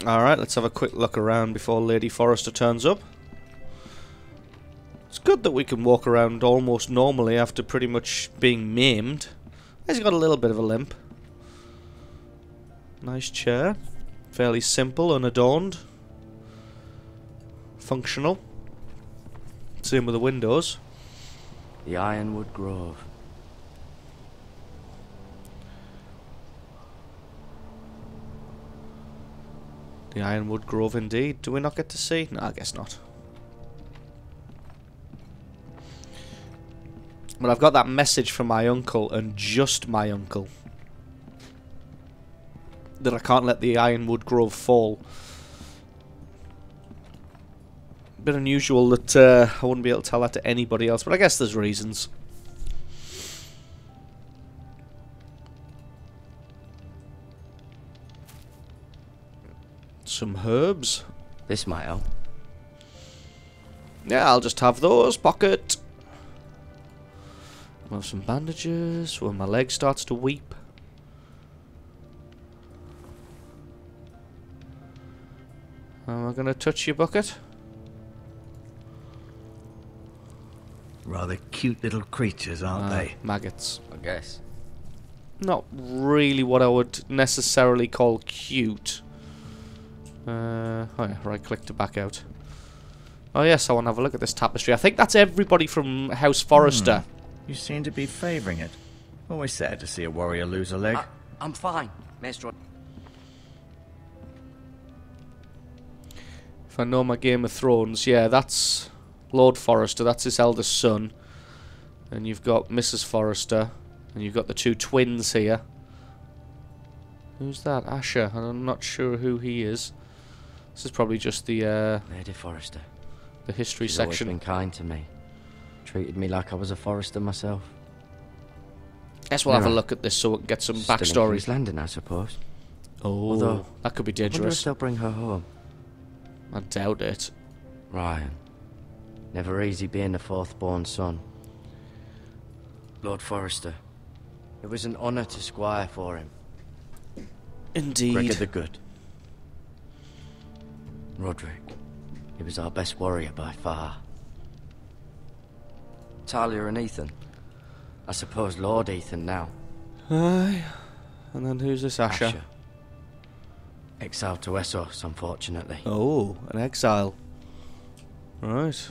Alright, let's have a quick look around before Lady Forrester turns up. It's good that we can walk around almost normally after pretty much being maimed. He's got a little bit of a limp. Nice chair. Fairly simple, unadorned. Functional. Same with the windows. The Ironwood Grove. The Ironwood Grove indeed. Do we not get to see? No, I guess not. But I've got that message from my uncle, and just my uncle, that I can't let the Ironwood Grove fall. Bit unusual that I wouldn't be able to tell that to anybody else, but I guess there's reasons. Some herbs. This might help. Yeah, I'll just have those. Pocket. I'll have some bandages when my leg starts to weep. Am I going to touch your bucket? Rather cute little creatures, aren't they? Maggots. I guess. Not really what I would necessarily call cute. Oh yeah, right click to back out. Oh yes, I want to have a look at this tapestry. I think that's everybody from House Forrester. You seem to be favouring it. Always sad to see a warrior lose a leg. I'm fine, Maestro. If I know my Game of Thrones, yeah, that's Lord Forrester, that's his eldest son. And you've got Mrs. Forrester, and you've got the two twins here. Who's that? Asher, and I'm not sure who he is. This is probably just the Lady Forrester. The history She's section. always been kind to me. Treated me like I was a Forrester myself. Guess we'll have a look at this so we can get some Still in backstory. King's Landing, I suppose. Oh, Although, that could be I wonder if dangerous. they'll bring her home. I doubt it. Ryan. Never easy being the fourth-born son. Lord Forrester. It was an honour to squire for him. Indeed. Gregor the Good. Roderick. He was our best warrior by far. Talia and Ethan. I suppose Lord Ethan now. Aye. And then who's this Asher? Exiled to Essos, unfortunately. Oh, an exile. Right.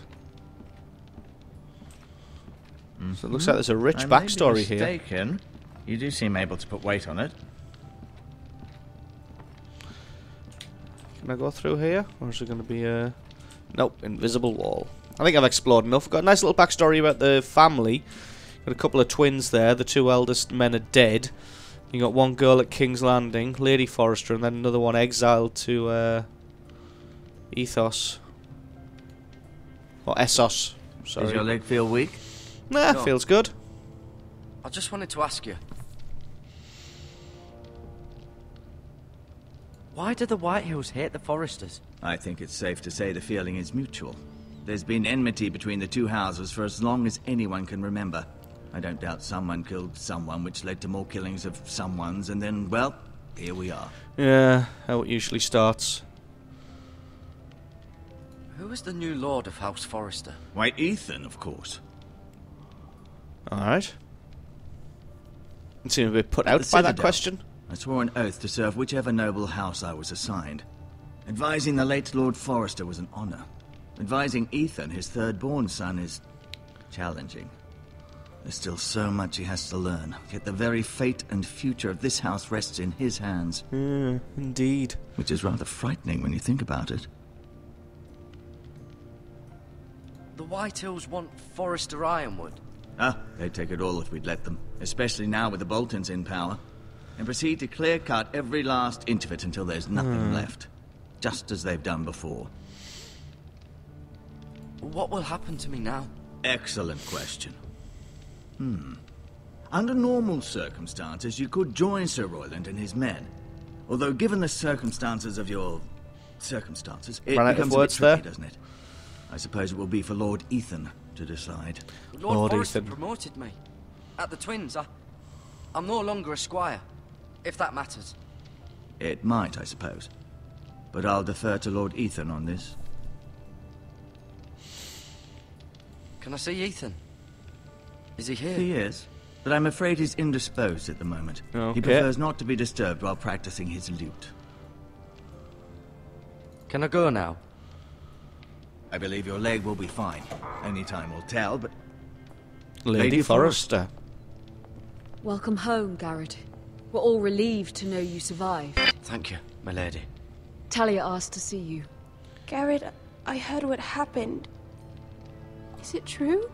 So it looks like there's a rich backstory here. Mistaken. You do seem able to put weight on it. Can I go through here? Or is it going to be a... Nope, invisible wall. I think I've explored enough. Got a nice little backstory about the family. Got a couple of twins there. The two eldest men are dead. You got one girl at King's Landing, Lady Forrester, and then another one exiled to Ethos. Or Essos. Sorry. Does your leg feel weak? Nah, No. feels good. I just wanted to ask you. Why do the Whitehills hate the Forresters? I think it's safe to say the feeling is mutual. There's been enmity between the two houses for as long as anyone can remember. I don't doubt someone killed someone, which led to more killings of someones, and then, well, here we are. Yeah, how it usually starts. Who is the new Lord of House Forrester? Why, Ethan, of course. Alright. You seem a bit put At out the by that Citadel, question. I swore an oath to serve whichever noble house I was assigned. Advising the late Lord Forrester was an honor. Advising Ethan, his third-born son, is challenging. There's still so much he has to learn, yet the very fate and future of this house rests in his hands. Indeed. Which is rather frightening when you think about it. The Whitehills want Forrester Ironwood. They'd take it all if we'd let them, especially now with the Boltons in power, and proceed to clear-cut every last inch of it until there's nothing left, just as they've done before. What will happen to me now? Excellent question. Under normal circumstances, you could join Sir Royland and his men. Although, given the circumstances of your circumstances, it Run out of becomes a bit words tricky, there. doesn't it? I suppose it will be for Lord Ethan to decide. Lord Forrester Ethan. promoted me. At the Twins, I'm no longer a squire. If that matters. It might, I suppose. but I'll defer to Lord Ethan on this. Can I see Ethan? Is he here? He is, but I'm afraid he's indisposed at the moment. Okay. He prefers not to be disturbed while practicing his lute. Can I go now? I believe your leg will be fine. Only time will tell, but... Lady Forrester. Welcome home, Garrett. We're all relieved to know you survived. Thank you, my lady. Talia asked to see you. Garrett, I heard what happened. Is it true?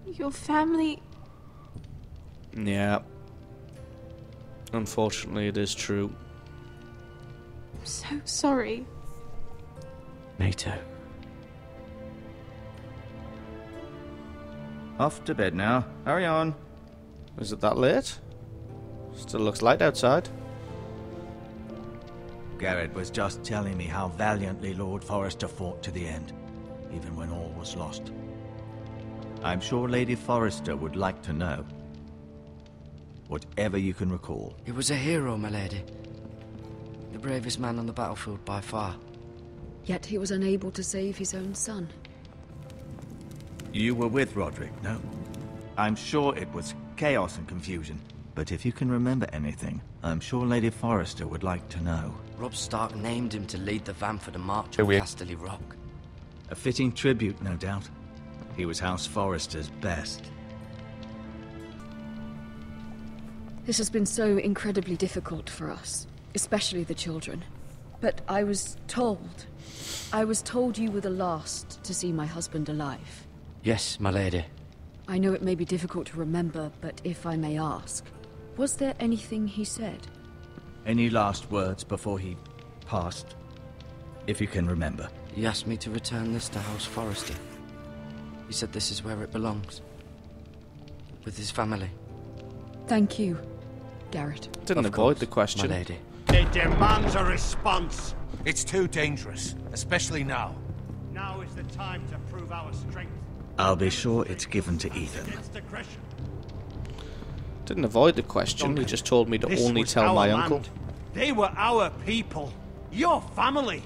Your family... Yeah. Unfortunately, it is true. I'm so sorry. Me too. Off to bed now. Hurry on. Is it that late? Still looks light outside. Garrett was just telling me how valiantly Lord Forrester fought to the end, even when all was lost. I'm sure Lady Forrester would like to know. Whatever you can recall. He was a hero, my lady. The bravest man on the battlefield by far. Yet he was unable to save his own son. You were with Roderick, no? I'm sure it was chaos and confusion. But if you can remember anything, I'm sure Lady Forrester would like to know. Robb Stark named him to lead the van for the march on Casterly Rock. A fitting tribute, no doubt. He was House Forrester's best. This has been so incredibly difficult for us, especially the children. But I was told you were the last to see my husband alive. Yes, my lady. I know it may be difficult to remember, but if I may ask, was there anything he said? Any last words before he passed? If you can remember. He asked me to return this to House Forrester. He said this is where it belongs. With his family. Thank you, Garrett. Didn't Of avoid course, the question. my lady. It demands a response. It's too dangerous, especially now. Now is the time to prove our strength. I'll be sure it's given to Ethan. Against aggression. Didn't avoid the question. He just told me to This only was tell our my land. uncle. They were our people. Your family.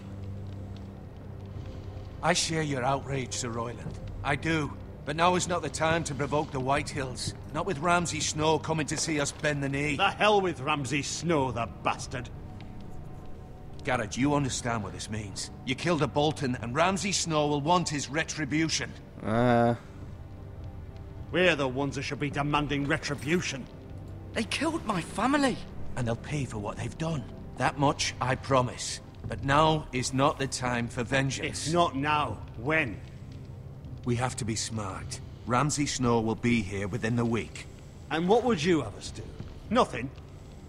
I share your outrage, Sir Royland. I do. But now is not the time to provoke the Whitehills. Not with Ramsay Snow coming to see us bend the knee. The hell with Ramsay Snow, the bastard. Garrett, you understand what this means. You killed a Bolton, and Ramsay Snow will want his retribution. We're the ones that should be demanding retribution. They killed my family. And they'll pay for what they've done. That much I promise. But now is not the time for vengeance. It's not now. When? We have to be smart. Ramsay Snow will be here within the week. And what would you have us do? Nothing.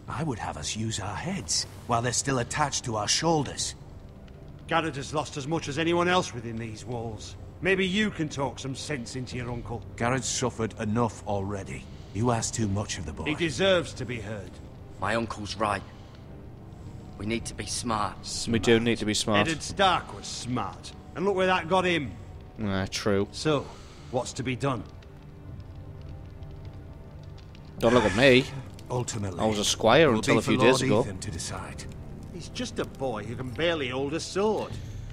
I would have us use our heads, while they're still attached to our shoulders. Garrett has lost as much as anyone else within these walls. Maybe you can talk some sense into your uncle. Garrett's suffered enough already. You ask too much of the boy. He deserves to be heard. My uncle's right. We need to be smart. We do need to be smart. Eddard Stark was smart. And look where that got him. True. So, what's to be done? Don't look at me. Ultimately, I was a squire it will until be a few for days Lord ago. Ethan to decide. He's just a boy who can barely hold a sword.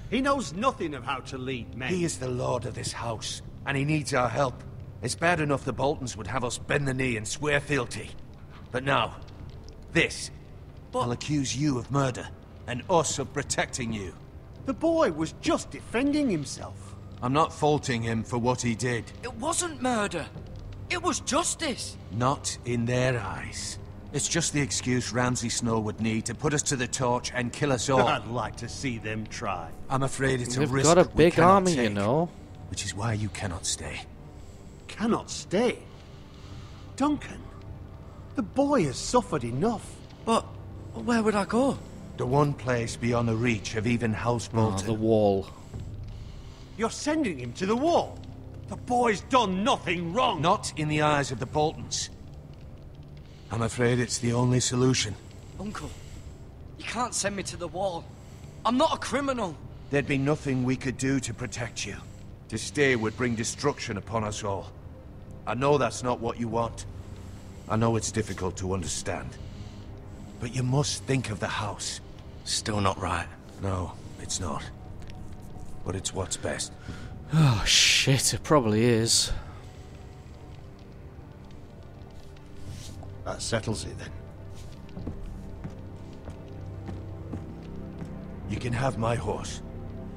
He knows nothing of how to lead men. He is the lord of this house, and he needs our help. It's bad enough the Boltons would have us bend the knee and swear fealty. But now, this. I'll accuse you of murder, and us of protecting you. The boy was just defending himself. I'm not faulting him for what he did. It wasn't murder. It was justice. Not in their eyes. It's just the excuse Ramsay Snow would need to put us to the torch and kill us all. I'd like to see them try. I'm afraid it's a They've risk got a we big cannot army, you take, know. which is why you cannot stay. Cannot stay. Duncan, the boy has suffered enough. But where would I go? The one place beyond the reach of even House Oh, Bolton. the wall. You're sending him to the wall. The boy's done nothing wrong. Not in the eyes of the Boltons. I'm afraid it's the only solution. Uncle, you can't send me to the wall. I'm not a criminal. There'd be nothing we could do to protect you. To stay would bring destruction upon us all. I know that's not what you want. I know it's difficult to understand. But you must think of the house. Still not right. No, it's not. But it's what's best. Oh shit, it probably is. That settles it then. You can have my horse,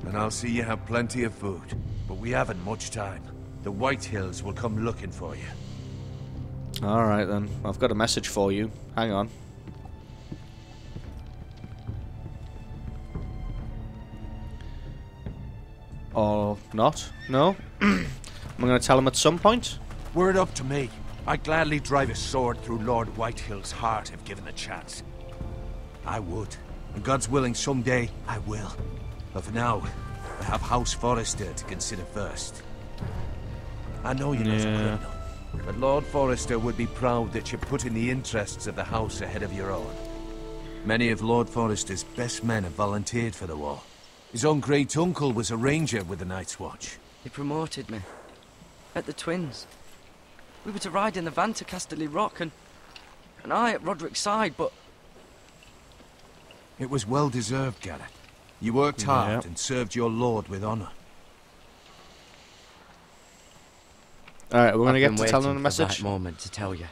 and I'll see you have plenty of food. But we haven't much time. The White Hills will come looking for you. Alright then, I've got a message for you. Hang on. Or not? No? I'm going to tell him at some point. Were it up to me, I'd gladly drive a sword through Lord Whitehill's heart if given the chance. I would. And God's willing, someday I will. But for now, I have House Forrester to consider first. I know you're not a criminal, but Lord Forrester would be proud that you're putting the interests of the house ahead of your own. Many of Lord Forrester's best men have volunteered for the war. His own great-uncle was a ranger with the Night's Watch. He promoted me. At the Twins. We were to ride in the van to Casterly Rock, and I at Roderick's side, but... It was well-deserved, Garrett. You worked hard and served your lord with honor. Alright, we're going to I've get been to telling him waiting a for the message. right moment to tell you.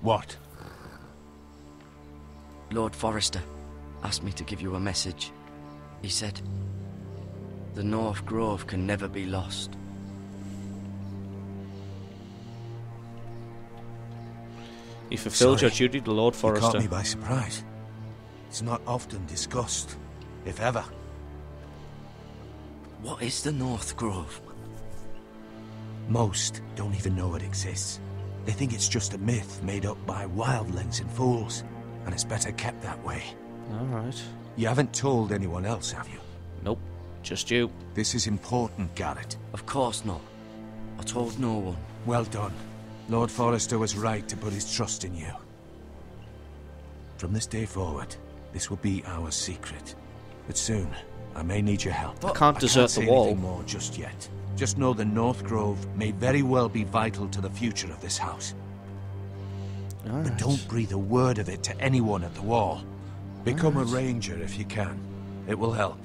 What? Lord Forrester asked me to give you a message. He said, the North Grove can never be lost. You fulfilled your Sorry. duty to Lord You Forrester. caught me by surprise. It's not often discussed, if ever. What is the North Grove? Most don't even know it exists. They think it's just a myth made up by wildlings and fools, and it's better kept that way. Alright. You haven't told anyone else, have you? Nope. Just you. This is important, Garrett. Of course not. I told no one. Well done. Lord Forrester was right to put his trust in you. From this day forward, this will be our secret. But soon, I may need your help. I can't desert say the wall. anything more just yet. Just know the North Grove may very well be vital to the future of this house. Alright. But don't breathe a word of it to anyone at the wall. Become a ranger if you can. It will help.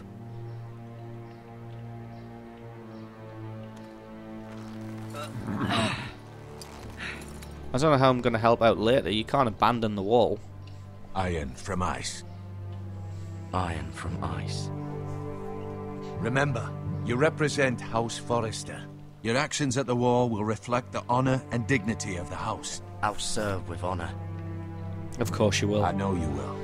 I don't know how I'm going to help out later. You can't abandon the wall. Iron from ice. Iron from ice. Remember, you represent House Forrester. Your actions at the wall will reflect the honor and dignity of the house. I'll serve with honor. Of course you will. I know you will.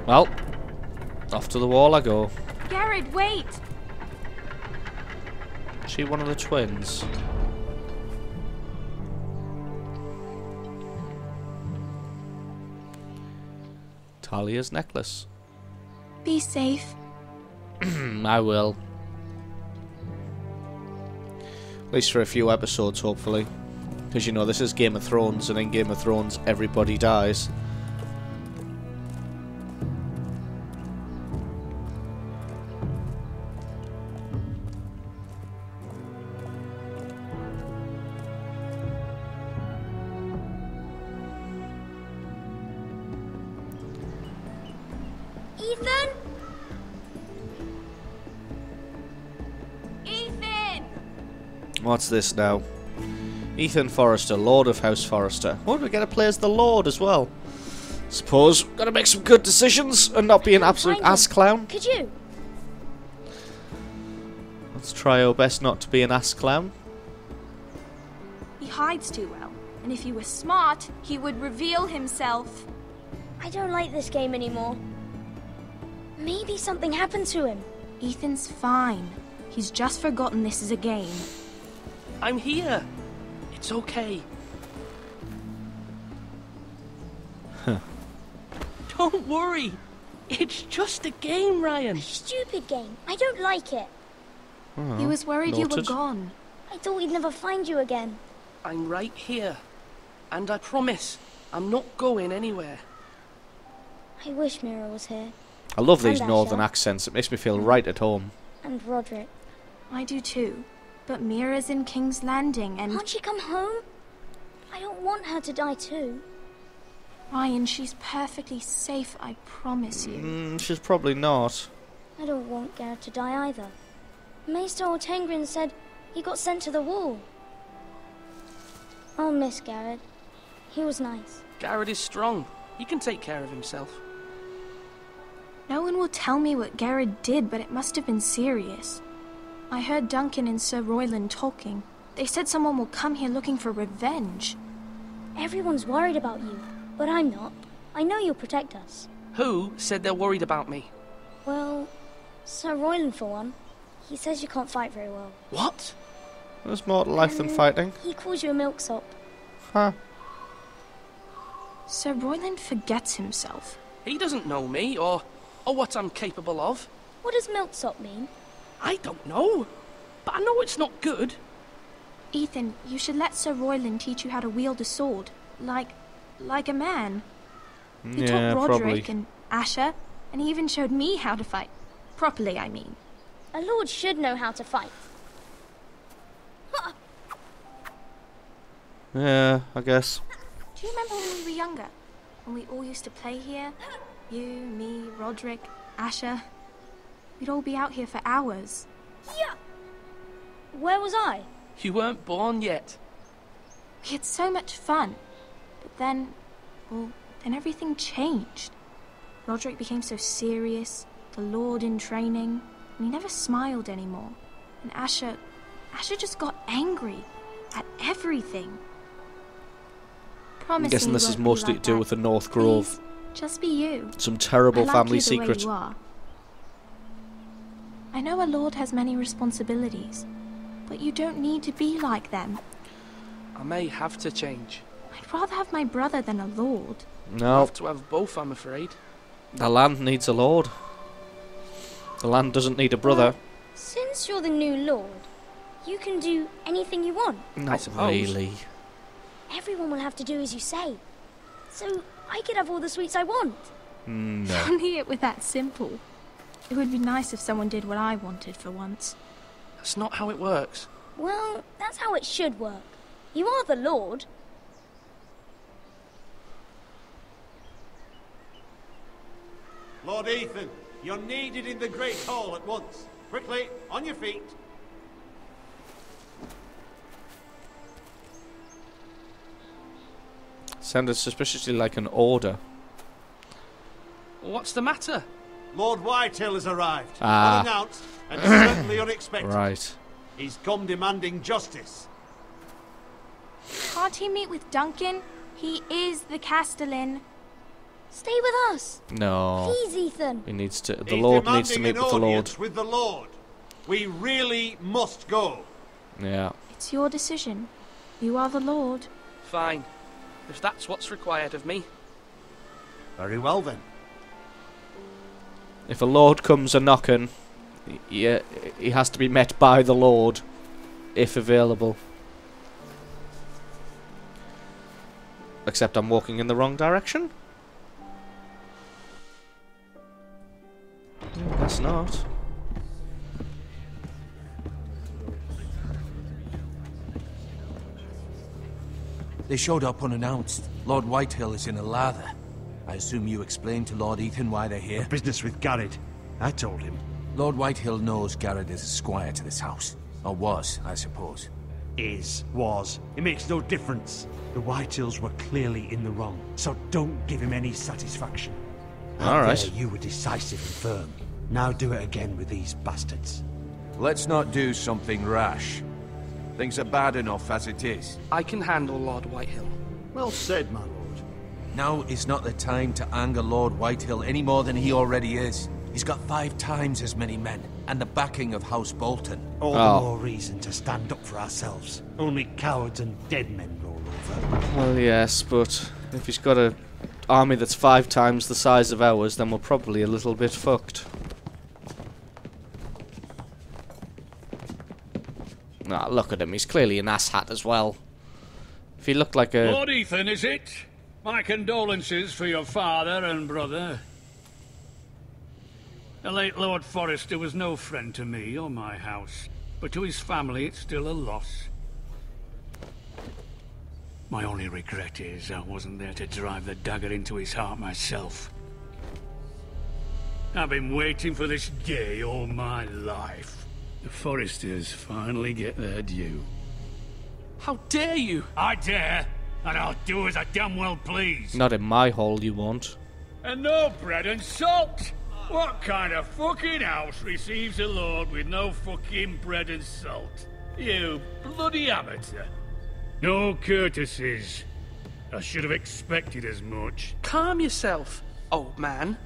Well, off to the wall I go. Garrett, wait! Is she one of the twins? Talia's necklace. Be safe. I will. At least for a few episodes, hopefully. Because, you know, this is Game of Thrones, and in Game of Thrones, everybody dies. Ethan? Ethan! What's this now? Ethan Forrester, Lord of House Forrester. Oh, we get to play as the Lord as well. Suppose we've got to make some good decisions and not be an absolute Find him. ass clown. Could you? Let's try our best not to be an ass clown. He hides too well. And if he was smart, he would reveal himself. I don't like this game anymore. Maybe something happened to him. Ethan's fine. He's just forgotten this is a game. I'm here. It's okay. Don't worry. It's just a game, Ryan. Stupid game. I don't like it. He was worried you were noted. gone. I thought we'd never find you again. I'm right here. And I promise, I'm not going anywhere. I wish Mira was here. I love these And northern Asher. accents. It makes me feel right at home. And Roderick. I do too. But Mira's in King's Landing and... Can't she come home? I don't want her to die too. Ryan, she's perfectly safe, I promise you. She's probably not. I don't want Garrett to die either. Maester Ortengrin said he got sent to the wall. I'll miss Garrett. He was nice. Garrett is strong. He can take care of himself. No one will tell me what Garrett did, but it must have been serious. I heard Duncan and Sir Royland talking. They said someone will come here looking for revenge. Everyone's worried about you, but I'm not. I know you'll protect us. Who said they're worried about me? Well, Sir Royland for one. He says you can't fight very well. What? There's more to life than fighting. He calls you a milksop. Huh. Sir Royland forgets himself. He doesn't know me, or what I'm capable of. What does milksop mean? I don't know, but I know it's not good. Ethan, you should let Sir Royland teach you how to wield a sword. Like a man. He Yeah, taught Roderick probably. and Asher, and he even showed me how to fight. Properly, I mean. A lord should know how to fight. Yeah, I guess. Do you remember when we were younger? When we all used to play here? You, me, Roderick, Asher. We'd all be out here for hours. Yeah. Where was I? You weren't born yet. We had so much fun. But then everything changed. Roderick became so serious, the Lord in training, and he never smiled anymore. And Asher just got angry at everything. I'm guessing this is mostly to do with the North Grove. Please, just be you. Some terrible I like family you the way secret. you are. I know a lord has many responsibilities, but you don't need to be like them. I may have to change. I'd rather have my brother than a lord. I'll No, have to have both, I'm afraid. the land needs a lord. The land doesn't need a brother. Since you're the new lord, you can do anything you want. Not suppose. really. Everyone will have to do as you say. So I could have all the sweets I want. No. Only it were that simple. It would be nice if someone did what I wanted for once. That's not how it works. Well, that's how it should work. You are the lord. Lord Ethan, you're needed in the Great Hall at once. Quickly, on your feet. Sounded suspiciously like an order. What's the matter? Lord Whitehill has arrived. Ah. Unannounced and certainly unexpected. Right. He's come demanding justice. Can't he meet with Duncan? He is the Castellan. Stay with us. No. Please, Ethan. He needs to. The He's Lord needs to demanding meet an with the Lord. audience with the Lord. We really must go. Yeah. It's your decision. You are the lord. Fine. If that's what's required of me. Very well then. If a Lord comes a knocking, he has to be met by the Lord, if available. Except I'm walking in the wrong direction. Guess not. They showed up unannounced. Lord Whitehill is in a lather. I assume you explained to Lord Ethan why they're here? Business with Garrett. I told him. Lord Whitehill knows Garrett is a squire to this house. Or was, I suppose. Was. It makes no difference. The Whitehills were clearly in the wrong, so don't give him any satisfaction. All right. There you were decisive and firm. Now do it again with these bastards. Let's not do something rash. Things are bad enough as it is. I can handle Lord Whitehill. Well said, my lord. Now is not the time to anger Lord Whitehill any more than he already is. He's got 5 times as many men, and the backing of House Bolton. All the more reason to stand up for ourselves. Only cowards and dead men roll over. Well, yes, but if he's got an army that's 5 times the size of ours, then we're probably a little bit fucked. Ah, look at him. He's clearly an asshat as well. If he looked like a... Lord Ethan, is it? My condolences for your father and brother. The late Lord Forrester was no friend to me or my house, but to his family it's still a loss. My only regret is I wasn't there to drive the dagger into his heart myself. I've been waiting for this day all my life. The Forresters finally get their due. How dare you? I dare, and I'll do as I damn well please. Not in my hole, you won't. And no bread and salt! What kind of fucking house receives a lord with no fucking bread and salt? You bloody amateur. No courtesies. I should have expected as much. Calm yourself, old man.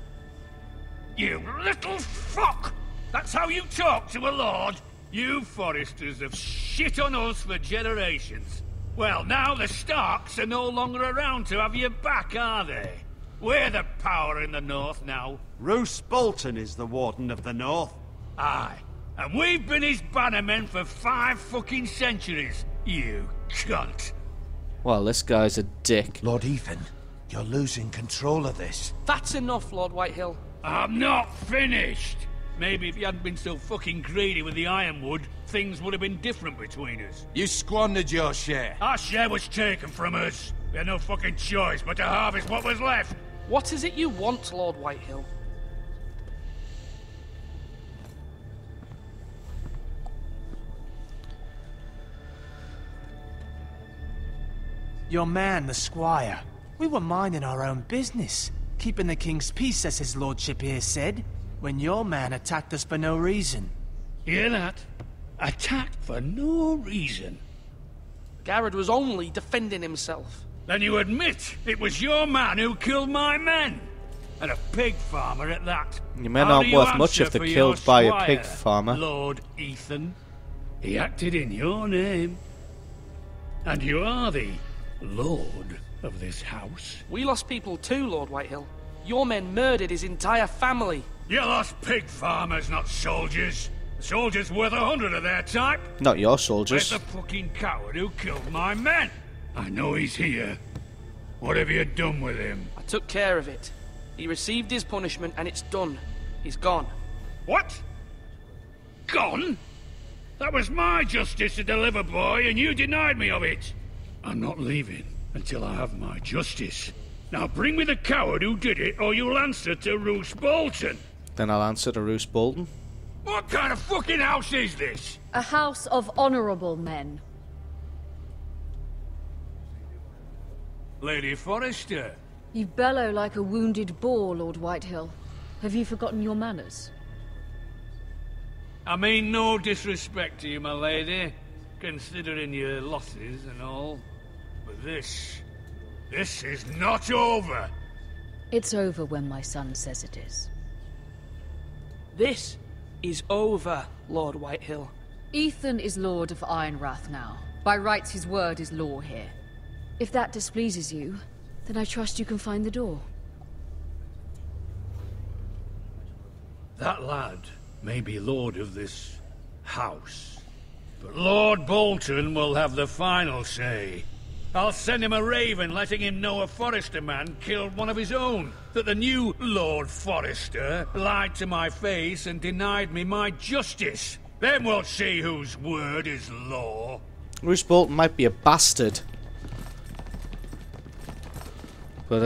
You little fuck! That's how you talk to a lord? You Forresters have shit on us for generations. Well, now the Starks are no longer around to have you back, are they? We're the power in the north now. Roose Bolton is the Warden of the North. Aye. And we've been his bannermen for 5 fucking centuries, you cunt. Well, this guy's a dick. Lord Ethan, you're losing control of this. That's enough, Lord Whitehill. I'm not finished. Maybe if you hadn't been so fucking greedy with the ironwood, things would have been different between us. You squandered your share. Our share was taken from us. We had no fucking choice but to harvest what was left. What is it you want, Lord Whitehill? Your man, the squire. We were minding our own business, keeping the king's peace, as his lordship here said, when your man attacked us for no reason. Hear that? Attacked for no reason. Garrett was only defending himself. Then you admit it was your man who killed my men? And a pig farmer at that. Your men How aren't do you worth much answer if they're for killed your by a squire, pig farmer. Lord Ethan? He acted in your name. And you are the lord of this house. We lost people too, Lord Whitehill. Your men murdered his entire family. You lost pig farmers, not soldiers. The soldiers worth 100 of their type. Not your soldiers. Where's the fucking coward who killed my men? I know he's here. What have you done with him? I took care of it. He received his punishment and it's done. He's gone. What? Gone? That was my justice to deliver, boy, and you denied me of it. I'm not leaving until I have my justice. Now bring me the coward who did it, or you'll answer to Roose Bolton. Then I'll answer to Roose Bolton. What kind of fucking house is this? A house of honorable men. Lady Forrester. You bellow like a wounded boar, Lord Whitehill. Have you forgotten your manners? I mean no disrespect to you, my lady, considering your losses and all. But this is not over. It's over when my son says it is. This is over, Lord Whitehill. Ethan is Lord of Ironrath now. By rights, his word is law here. If that displeases you, then I trust you can find the door. That lad may be lord of this house, but Lord Bolton will have the final say. I'll send him a raven letting him know a Forrester man killed one of his own, that the new Lord Forrester lied to my face and denied me my justice. Then we'll see whose word is law. Roose Bolton might be a bastard, but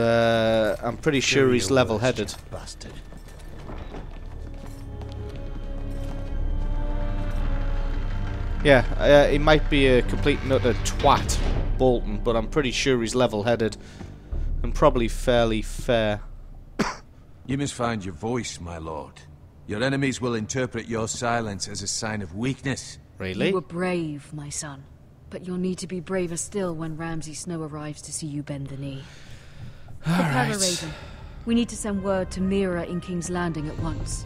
I'm pretty sure he's level-headed. Bastard. Yeah, he might be a complete and utter twat, Bolton, but I'm pretty sure he's level-headed and probably fairly fair. You must find your voice, my lord. Your enemies will interpret your silence as a sign of weakness. Really? You were brave, my son. But you'll need to be braver still when Ramsay Snow arrives to see you bend the knee. Prepare a raven. We need to send word to Mira in King's Landing at once.